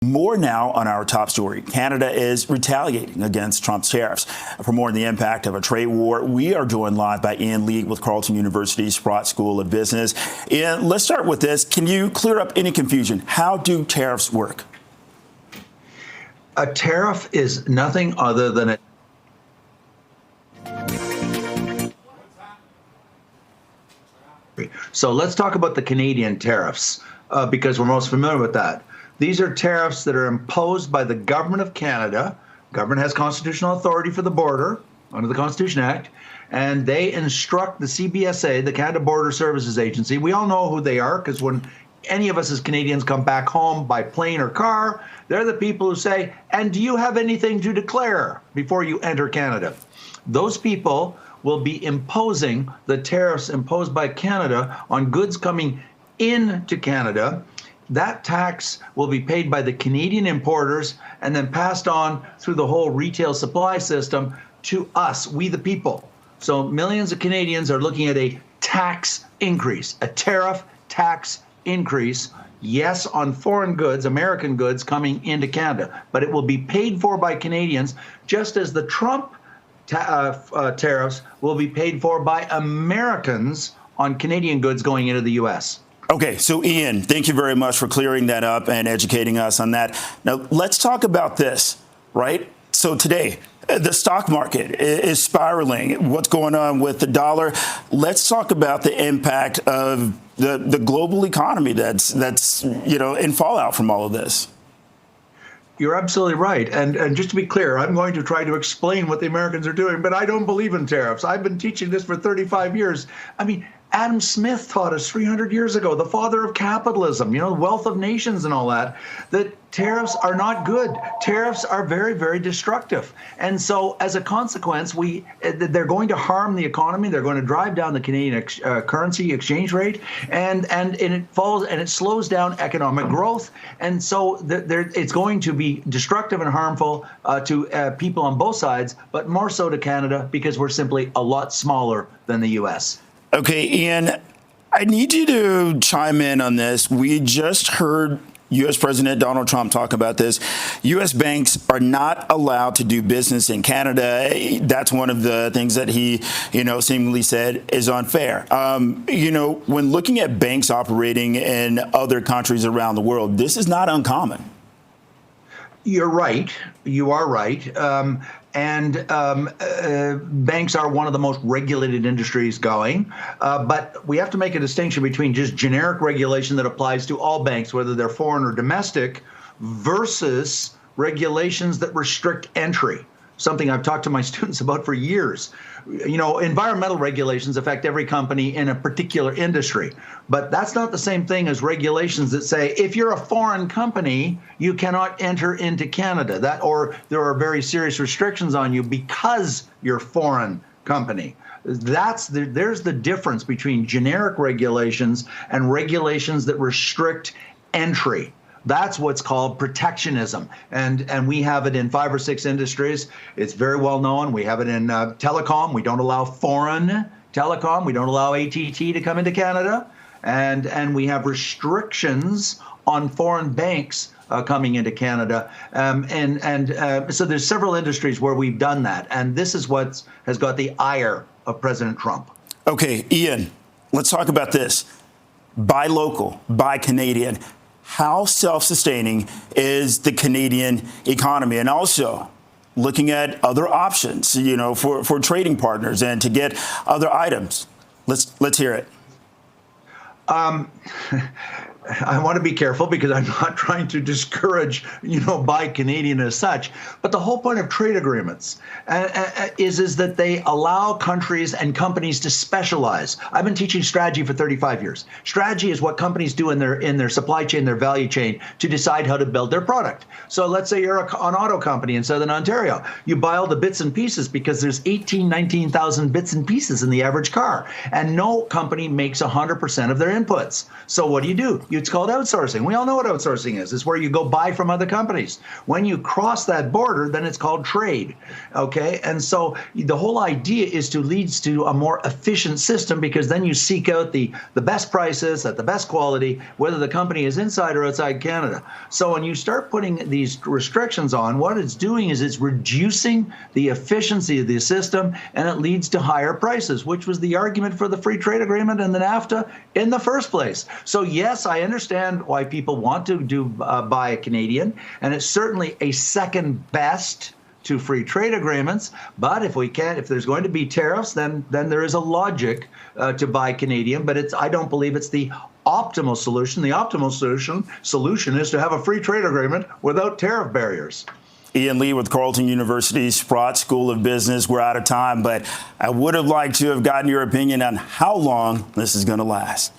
More now on our top story. Canada is retaliating against Trump's tariffs. For more on the impact of a trade war, we are joined live by Ian Lee with Carleton University's Sprott School of Business. Ian, let's start with this. Can you clear up any confusion? How do tariffs work? A tariff is nothing other than a So let's talk about the Canadian tariffs because we're most familiar with that. These are tariffs that are imposed by the government of Canada. Government has constitutional authority for the border under the Constitution Act, and they instruct the CBSA, the Canada Border Services Agency. We all know who they are because when any of us as Canadians come back home by plane or car, they're the people who say, and do you have anything to declare before you enter Canada? Those people will be imposing the tariffs imposed by Canada on goods coming into Canada. That tax will be paid by the Canadian importers and then passed on through the whole retail supply system to us, we the people. So millions of Canadians are looking at a tax increase, a tariff tax increase, yes, on foreign goods, American goods coming into Canada, but it will be paid for by Canadians, just as the Trump tariffs will be paid for by Americans on Canadian goods going into the U.S. Okay, so Ian, thank you very much for clearing that up and educating us on that. Now, let's talk about this, right? So today, the stock market is spiraling. What's going on with the dollar? Let's talk about the impact of the global economy that's in fallout from all of this. You're absolutely right. And just to be clear, I'm going to try to explain what the Americans are doing, but I don't believe in tariffs. I've been teaching this for 35 years. I mean, Adam Smith taught us 300 years ago, the father of capitalism, the wealth of nations and all that tariffs are not good. Tariffs are very, very destructive. And so as a consequence, they're going to harm the economy. They're going to drive down the Canadian currency exchange rate, and it slows down economic growth. And so it's going to be destructive and harmful to people on both sides, but more so to Canada because we're simply a lot smaller than the U.S. Okay, Ian, I need you to chime in on this. We just heard U.S. President Donald Trump talk about this. U.S. banks are not allowed to do business in Canada. That's one of the things that he, seemingly said is unfair. When looking at banks operating in other countries around the world, this is not uncommon. You're right. You are right. Banks are one of the most regulated industries going. But we have to make a distinction between just generic regulation that applies to all banks, whether they're foreign or domestic, versus regulations that restrict entry, something I've talked to my students about for years. Environmental regulations affect every company in a particular industry, but that's not the same thing as regulations that say if you're a foreign company, you cannot enter into Canada, or there are very serious restrictions on you because you're a foreign company. There's the difference between generic regulations and regulations that restrict entry. That's what's called protectionism. And we have it in 5 or 6 industries. It's very well known. We have it in telecom. We don't allow foreign telecom. We don't allow AT&T to come into Canada. And we have restrictions on foreign banks coming into Canada. So there's several industries where we've done that. And this is what has got the ire of President Trump. Okay, Ian, let's talk about this. Buy local, buy Canadian. How self-sustaining is the Canadian economy? And also looking at other options, for trading partners and to get other items. Let's hear it. I want to be careful because I'm not trying to discourage, buy Canadian as such. But the whole point of trade agreements is that they allow countries and companies to specialize. I've been teaching strategy for 35 years. Strategy is what companies do in their supply chain, their value chain, to decide how to build their product. So let's say you're an auto company in Southern Ontario. You buy all the bits and pieces because there's 19,000 bits and pieces in the average car. And no company makes 100% of their inputs. So what do? You It's called outsourcing. We all know what outsourcing is. It's where you go buy from other companies. When you cross that border, then it's called trade. Okay, and so the whole idea is to lead to a more efficient system, because then you seek out the best prices at the best quality, whether the company is inside or outside Canada. So when you start putting these restrictions on, what it's doing is it's reducing the efficiency of the system, and it leads to higher prices, which was the argument for the free trade agreement and the NAFTA in the first place. So yes, I understand why people want to buy a Canadian, and it's certainly a second best to free trade agreements. But if there's going to be tariffs, then there is a logic to buy Canadian. But I don't believe it's the optimal solution. The optimal solution is to have a free trade agreement without tariff barriers. Ian Lee with Carleton University's Sprott School of Business. We're out of time, but I would have liked to have gotten your opinion on how long this is going to last.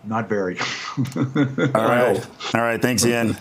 Not very. All right. All right. Thanks, Ian.